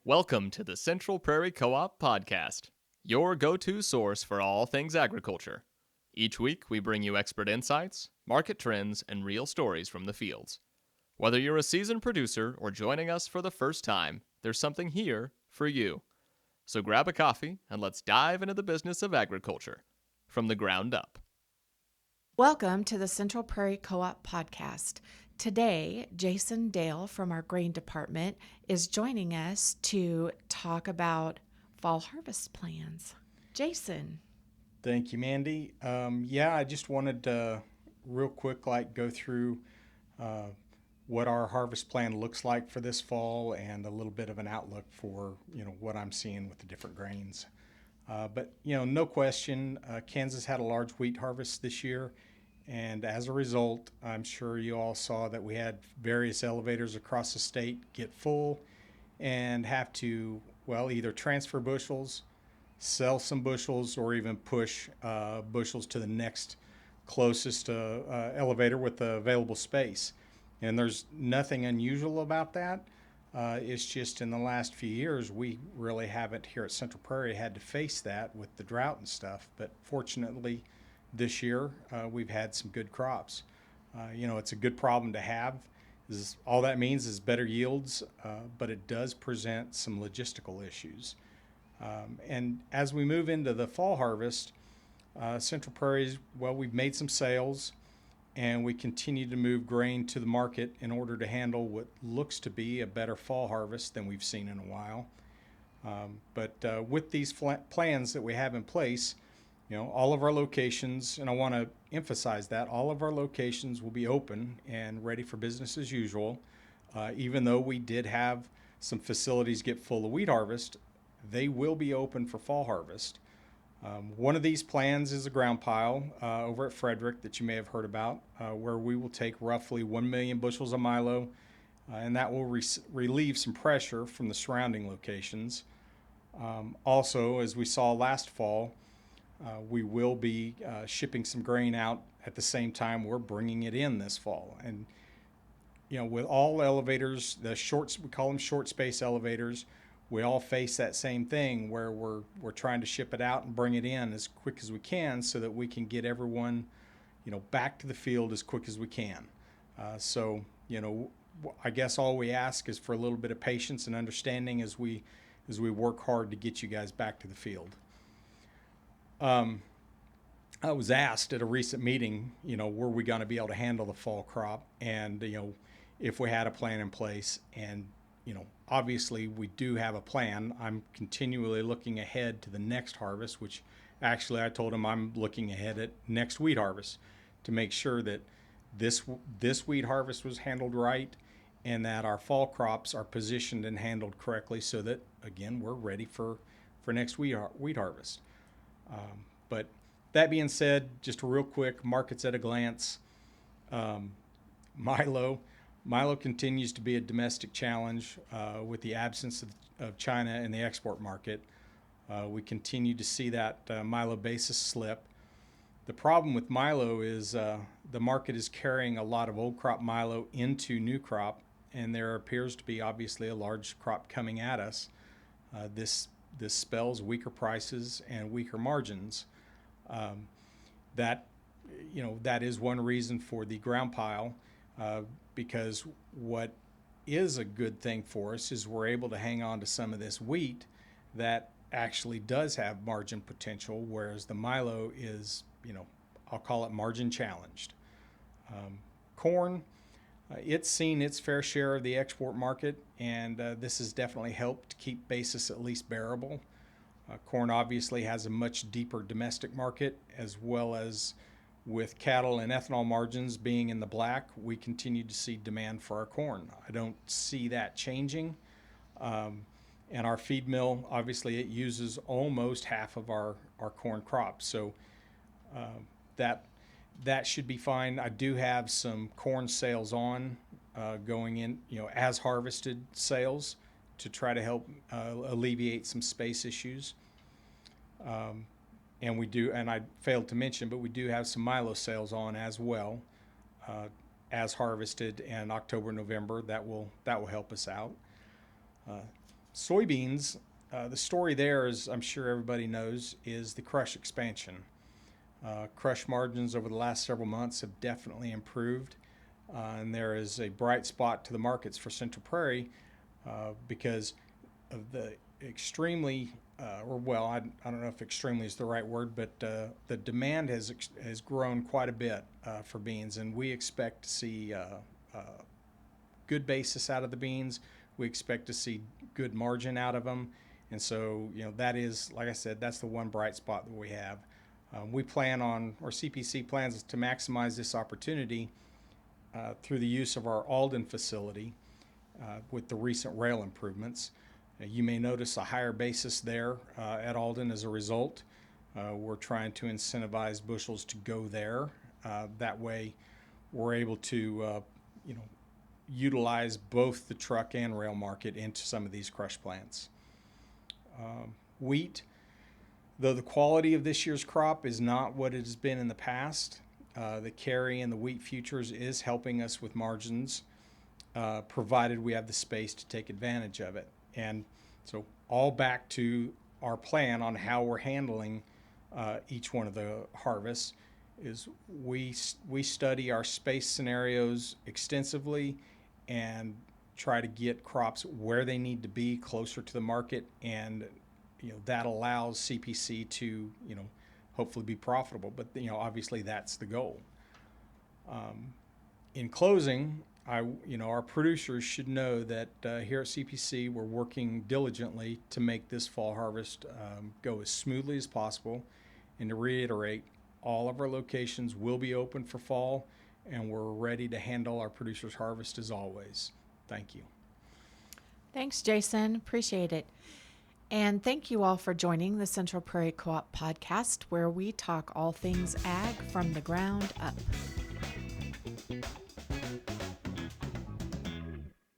Welcome to the Central Prairie Co-op Podcast, your go-to source for all things agriculture. Each week, we bring you expert insights, market trends, and real stories from the fields. Whether you're a seasoned producer or joining us for the first time, there's something here for you. So grab a coffee and let's dive into the business of agriculture from the ground up. Welcome to the Central Prairie Co-op Podcast. Today, Jason Dale from our grain department is joining us to talk about fall harvest plans. Jason. Thank you, Mandy. I just wanted to real quick go through uh, what our harvest plan looks like for this fall and a little bit of an outlook for what I'm seeing with the different grains. No question, Kansas had a large wheat harvest this year, and as a result, I'm sure you all saw that we had various elevators across the state get full and have to either transfer bushels, sell some bushels, or even push bushels to the next closest elevator with the available space. And there's nothing unusual about that. It's just in the last few years, we really haven't here at Central Prairie had to face that with the drought and stuff. But fortunately, this year we've had some good crops. It's a good problem to have. All that means is better yields, but it does present some logistical issues. And as we move into the fall harvest, Central Prairie's, we've made some sales and we continue to move grain to the market in order to handle what looks to be a better fall harvest than we've seen in a while. With these plans that we have in place, all of our locations, and I want to emphasize that, all of our locations will be open and ready for business as usual. Even though we did have some facilities get full of wheat harvest, they will be open for fall harvest. One of these plans is a ground pile over at Frederick that you may have heard about, where we will take roughly 1 million bushels of milo, and that will relieve some pressure from the surrounding locations. Also, as we saw last fall, we will be shipping some grain out at the same time we're bringing it in this fall. And with all elevators, we call them short space elevators, we all face that same thing where we're trying to ship it out and bring it in as quick as we can so that we can get everyone, back to the field as quick as we can. I guess all we ask is for a little bit of patience and understanding as we work hard to get you guys back to the field. I was asked at a recent meeting, were we going to be able to handle the fall crop, and if we had a plan in place. And obviously we do have a plan. I'm continually looking ahead to the next harvest, which actually I told him I'm looking ahead at next wheat harvest to make sure that this wheat harvest was handled right and that our fall crops are positioned and handled correctly so that, again, we're ready for next wheat harvest. But that being said, just a real quick markets at a glance. Milo continues to be a domestic challenge with the absence of China in the export market. We continue to see that Milo basis slip. The problem with Milo is the market is carrying a lot of old crop Milo into new crop, and there appears to be obviously a large crop coming at us. This spells weaker prices and weaker margins. That is one reason for the ground pile. Because what is a good thing for us is we're able to hang on to some of this wheat that actually does have margin potential, whereas the Milo is, I'll call it margin challenged. Corn, it's seen its fair share of the export market, and this has definitely helped to keep basis at least bearable. Corn obviously has a much deeper domestic market, as well as with cattle and ethanol margins being in the black, we continue to see demand for our corn. I don't see that changing. And our feed mill, obviously, it uses almost half of our corn crop. So that should be fine. I do have some corn sales on going in, as harvested sales to try to help alleviate some space issues. And we do, and I failed to mention, but we do have some Milo sales on as well, as harvested in October, November. That will help us out. Soybeans, the story there, as I'm sure everybody knows, is the crush expansion. Crush margins over the last several months have definitely improved, and there is a bright spot to the markets for Central Prairie because of the extremely, I don't know if extremely is the right word, but the demand has grown quite a bit for beans, and we expect to see good basis out of the beans. We expect to see good margin out of them, and so that is, like I said, that's the one bright spot that we have. We plan on, or CPC plans to maximize this opportunity through the use of our Alden facility with the recent rail improvements. You may notice a higher basis there at Alden as a result. We're trying to incentivize bushels to go there. That way we're able to utilize both the truck and rail market into some of these crush plants. Wheat, though the quality of this year's crop is not what it has been in the past, the carry in the wheat futures is helping us with margins, provided we have the space to take advantage of it. And so all back to our plan on how we're handling each one of the harvests is we study our space scenarios extensively and try to get crops where they need to be closer to the market, and that allows CPC to hopefully be profitable, but obviously that's the goal. In closing, our producers should know that here at CPC we're working diligently to make this fall harvest go as smoothly as possible, and to reiterate, all of our locations will be open for fall, and we're ready to handle our producers' harvest as always. Thank you. Thanks, Jason. Appreciate it. And thank you all for joining the Central Prairie Co-op podcast, where we talk all things ag from the ground up.